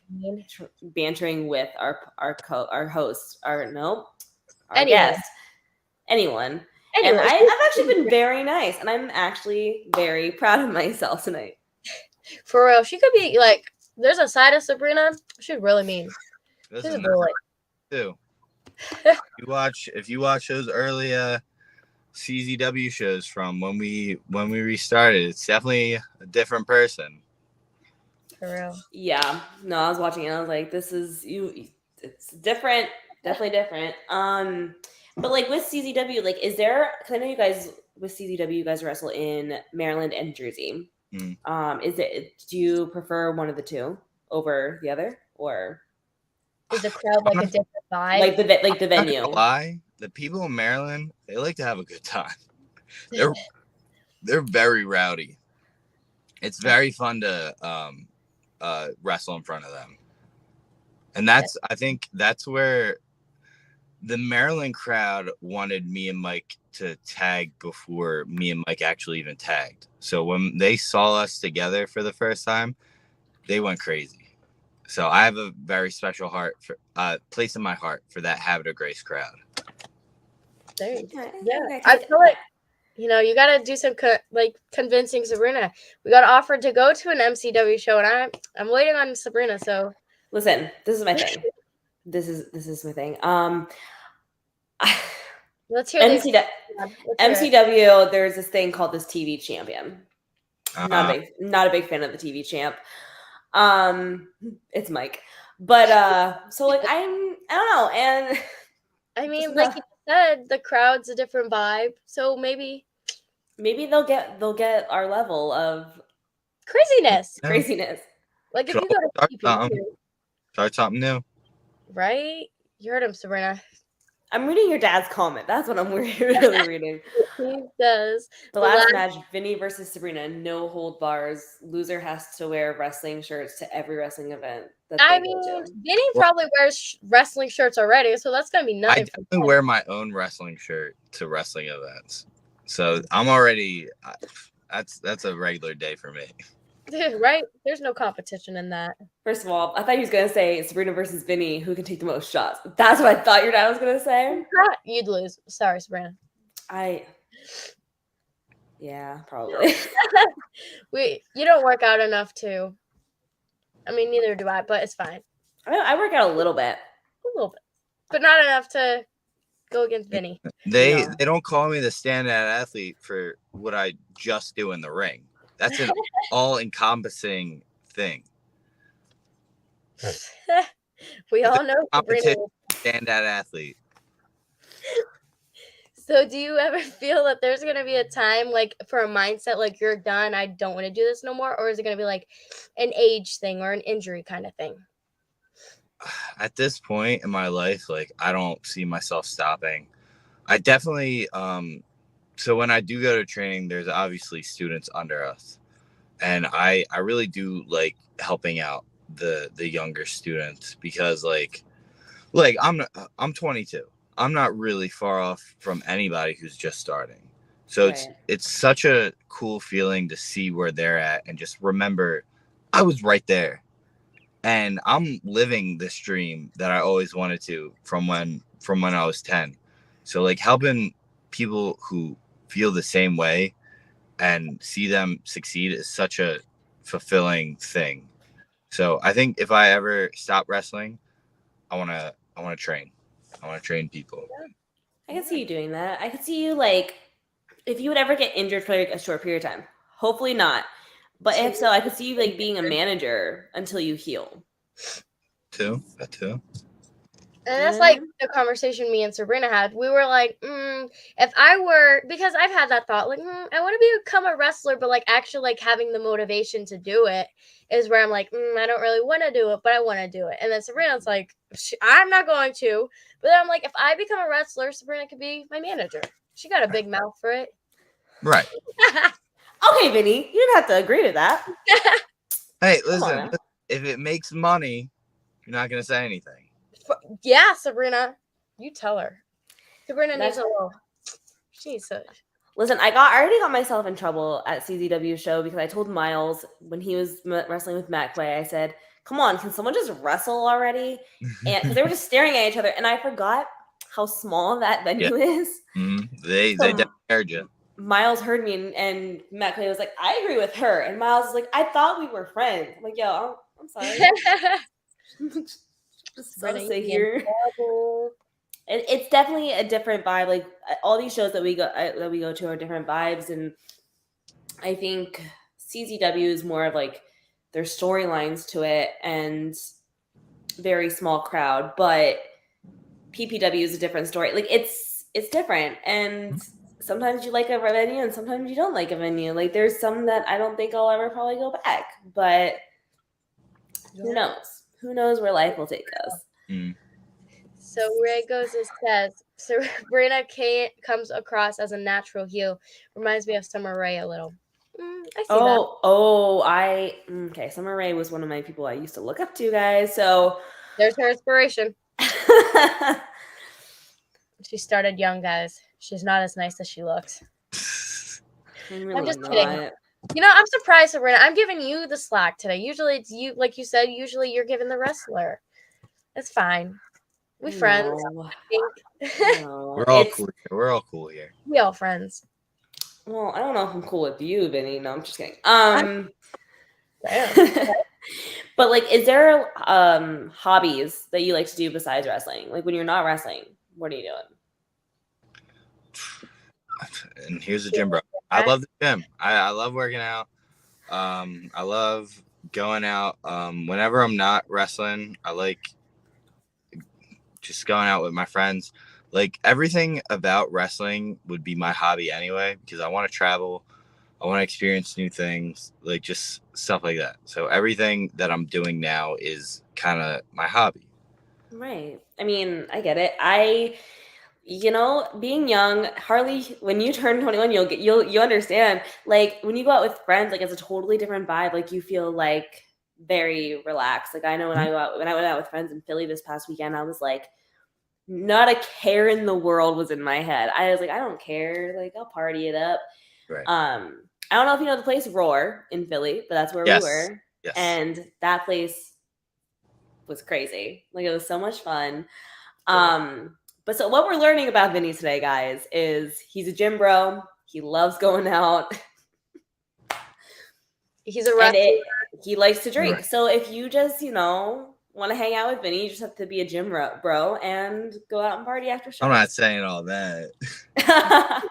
bantering with our host, our Anyone. guest, anyone. And I've actually been very nice, and I'm actually very proud of myself tonight. For real, she could be like. There's a side of Sabrina. She's really mean. She's a bully. Too. If you watch those early CZW shows from when we restarted, it's definitely a different person. For real. Yeah. No, I was watching it and I was like, this is it's different. Definitely different. But like with CZW, like is there, because I know you guys with CZW, you guys wrestle in Maryland and Jersey. Do you prefer one of the two over the other, or is the crowd like a different vibe? Like the venue. Lie, the people in Maryland, they like to have a good time. They're very rowdy. It's very fun to wrestle in front of them, and I think that's where the Maryland crowd wanted me and Mike to tag before me and Mike actually even tagged. So when they saw us together for the first time, they went crazy. So I have a very special place in my heart for that Habit of Grace crowd. There you go. Yeah, I feel like, you know, you got to do some convincing Sabrina. We got offered to go to an MCW show, and I'm waiting on Sabrina. So listen, this is my thing. This is my thing. Let's hear MCW. There's this thing called this TV champion. Not a big fan of the TV champ. It's Mike, but so like I don't know, and I mean, like you said, the crowd's a different vibe, so maybe they'll get our level of craziness. Like if you go to start something new, right? You heard him, Sabrina. I'm reading your dad's comment. That's what I'm really reading. He does. The last match, Vinny versus Sabrina, no hold bars. Loser has to wear wrestling shirts to every wrestling event. I mean, Vinny probably wears wrestling shirts already, so that's gonna be nothing. I definitely wear my own wrestling shirt to wrestling events, so I'm already. That's a regular day for me. Right? There's no competition in that. First of all, I thought he was going to say Sabrina versus Vinny, who can take the most shots. That's what I thought your dad was going to say. You'd lose. Sorry, Sabrina. Yeah, probably. You don't work out enough to. I mean, neither do I, but it's fine. I work out a little bit. But not enough to go against Vinny. They don't call me the standout athlete for what I just do in the ring. That's an all-encompassing thing. We all know competition standout athlete. So do you ever feel that there's going to be a time like for a mindset like you're done, I don't want to do this no more, or is it going to be like an age thing or an injury kind of thing? At this point in my life, like I don't see myself stopping. I definitely so when I do go to training, there's obviously students under us, and I really do like helping out the younger students because like I'm 22. I'm not really far off from anybody who's just starting. So it's such a cool feeling to see where they're at and just remember I was right there. And I'm living this dream that I always wanted to from when I was 10. So like helping people who feel the same way and see them succeed is such a fulfilling thing. So I think if I ever stop wrestling, I want to train. I want to train people. I can see you doing that. I could see you like if you would ever get injured for like a short period of time. Hopefully not. But if so, I could see you like being a manager until you heal. That too. And You know that's what I like mean? the conversation me and Sabrina had. We were like, if I were, because I've had that thought, like, I want to become a wrestler, but like actually like having the motivation to do it is where I'm like, I don't really want to do it, but I want to do it. And then Sabrina's like, I'm not going to. But then I'm like, if I become a wrestler, Sabrina could be my manager. She got a big mouth for it. Right. Okay, Vinny, you didn't have to agree to that. Hey, Come on listen. now. If it makes money, you're not gonna say anything. Yeah, Sabrina, you tell her. Sabrina needs That's a little. She needs to. Listen, I already got myself in trouble at CZW show because I told Miles when he was wrestling with Matt Quay, I said, "Come on, can someone just wrestle already?" And because they were just staring at each other, and I forgot how small that Yeah. venue is. They So definitely heard you. Miles heard me, and Matt Clay was like, "I agree with her," and Miles was like, "I thought we were friends." I'm like, "Yo, I'm sorry." Just so Sabrina, you sit be in here. trouble. It's definitely a different vibe. Like all these shows that we go to are different vibes, and I think CZW is more of like there's storylines to it and very small crowd, but PPW is a different story. Like it's different, and sometimes you like a venue, and sometimes you don't like a venue. Like there's some that I don't think I'll ever probably go back, but who knows? Who knows where life will take us? So where it goes is says Sabrina comes across as a natural heel. Reminds me of Summer Rae a little. I see that. Okay. Summer Rae was one of my people I used to look up to, guys. So There's her inspiration. She started young, guys. She's not as nice as she looks. I'm I'm really just kidding. not. You know, I'm surprised, Sabrina. I'm giving you the slack today. Usually it's you, like you said, usually you're giving the wrestler. It's fine. We friends, No, I think. no. We're all cool here. We're all cool here. We all friends. Well, I don't know if I'm cool with you, Vinny. No, I'm just kidding. But like, is there hobbies that you like to do besides wrestling? Like when you're not wrestling, what are you doing? And here's the gym, bro. I love the gym. I love working out. I love going out. Whenever I'm not wrestling, I like just going out with my friends. Like everything about wrestling would be my hobby anyway, because I want to travel. I want to experience new things, like just stuff like that. So everything that I'm doing now is kind of my hobby. Right. I mean, I get it. Being young, Harley, when you turn 21, you'll understand. Like when you go out with friends, like it's a totally different vibe. Like you feel like very relaxed. Like I know when I went out with friends in Philly this past weekend, I was like, not a care in the world was in my head. I was like, I don't care. Like I'll party it up. Right. I don't know if you know the place Roar in Philly, but that's where we were. Yes. And that place was crazy. Like it was so much fun. But so what we're learning about Vinny today, guys, is he's a gym bro. He loves going out. He's a wrestler. He likes to drink. Right. So if you just, want to hang out with Vinny, you just have to be a gym bro and go out and party after shows. I'm not saying all that. I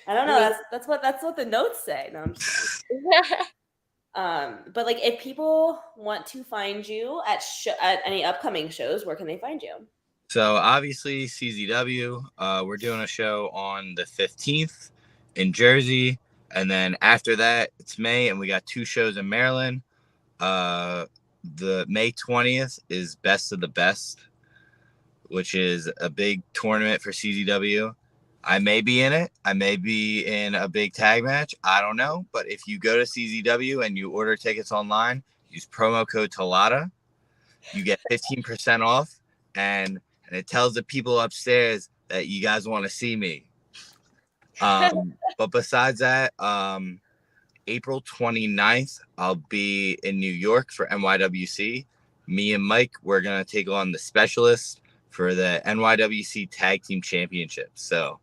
don't know. That's what the notes say. No, I'm just but like if people want to find you at any upcoming shows, where can they find you? So obviously CZW, we're doing a show on the 15th in Jersey, and then after that it's May, and we got 2 shows in Maryland. The May 20th is Best of the Best, which is a big tournament for CZW. I may be in it. I may be in a big tag match. I don't know. But if you go to CZW and you order tickets online, use promo code Talotta, you get 15% off, and it tells the people upstairs that you guys want to see me. But besides that, April 29th, I'll be in New York for NYWC. Me and Mike, we're going to take on the specialist for the NYWC Tag Team Championship. So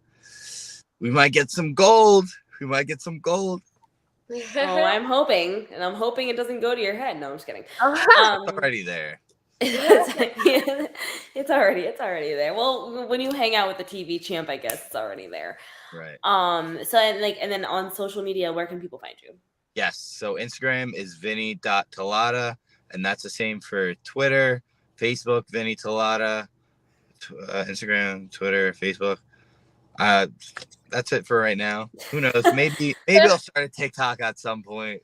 we might get some gold. Oh, I'm hoping. And I'm hoping it doesn't go to your head. No, I'm just kidding. It's already there. It's already there. Well, when you hang out with the TV champ, I guess it's already there. Right. So and then on social media, where can people find you? Yes. So Instagram is Vinny.Talotta, and that's the same for Twitter, Facebook, Vinny Talotta, Instagram, Twitter, Facebook. That's it for right now. Who knows? Maybe I'll start a TikTok at some point.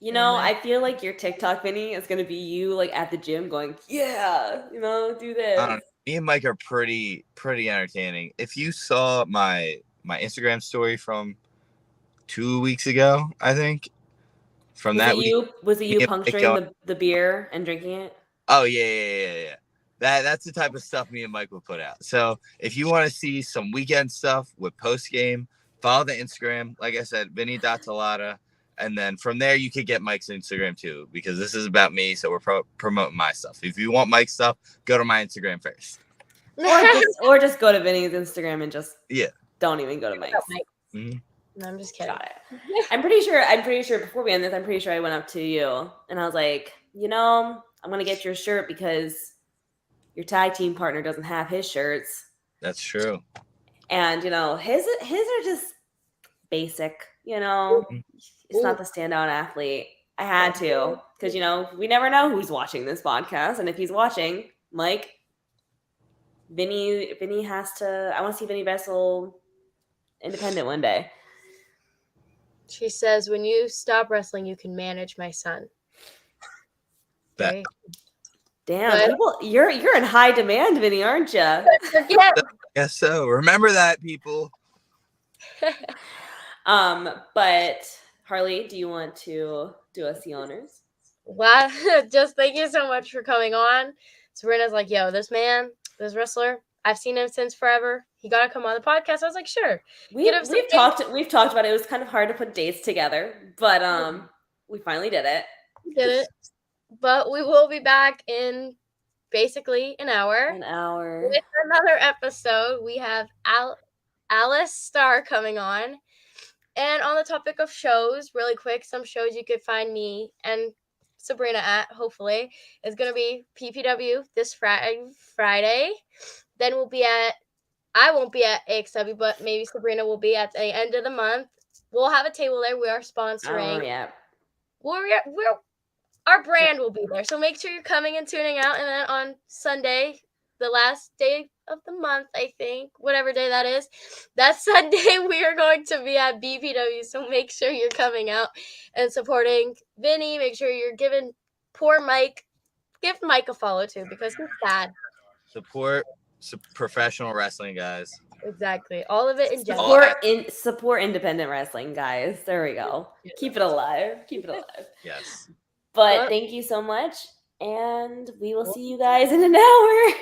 You know, I feel like your TikTok, Vinny, is gonna be you like at the gym going, yeah, do I this. don't know. Me and Mike are pretty entertaining. If you saw my Instagram story from 2 weeks ago, I think from Was that it week, you? Was it me you and Mike puncturing going, the beer and drinking it? oh yeah. That's the type of stuff me and Mike would put out. So if you want to see some weekend stuff with post game, follow the Instagram. Like I said, Vinny.Talata. And then from there, you could get Mike's Instagram too, because this is about me. So we're promoting my stuff. If you want Mike's stuff, go to my Instagram first. Or just go to Vinny's Instagram and just Yeah. don't even go to Mike's. Mm-hmm. No, I'm just kidding. Got it. I'm pretty sure before we end this, I'm pretty sure I went up to you and I was like, I'm gonna get your shirt because your tag team partner doesn't have his shirts. That's true. And his are just basic, It's not the standout athlete. I had to, because we never know who's watching this podcast, and if he's watching, Mike, Vinny has to. I want to see Vinny wrestle independent one day. She says, "When you stop wrestling, you can manage my son." Bet. Damn, people, you're in high demand, Vinny, aren't you? Yeah. Yes, so remember that, people. But Harley, do you want to do us the honors? Wow, just thank you so much for coming on. Sabrina's like, yo, this man, this wrestler, I've seen him since forever. He got to come on the podcast. I was like, sure. We've talked about it. It was kind of hard to put dates together, but we finally did it. We did it. But we will be back in basically an hour. With another episode. We have Alice Starr coming on. And on the topic of shows, really quick, some shows you could find me and Sabrina at, hopefully, is going to be PPW this Friday. Then I won't be at AXW, but maybe Sabrina will be at the end of the month. We'll have a table there. We are sponsoring. Oh, yeah. Our brand will be there. So make sure you're coming and tuning out. And then on Sunday, the last day of the month, I think, whatever day that is, that Sunday we are going to be at BPW. So make sure you're coming out and supporting Vinny. Make sure you're giving poor Mike, give Mike a follow too, because he's sad. Support professional wrestling, guys. Exactly. All of it in general. Support independent wrestling, guys. There we go. Keep it alive. Yes. But thank you so much. And we will see you guys in an hour.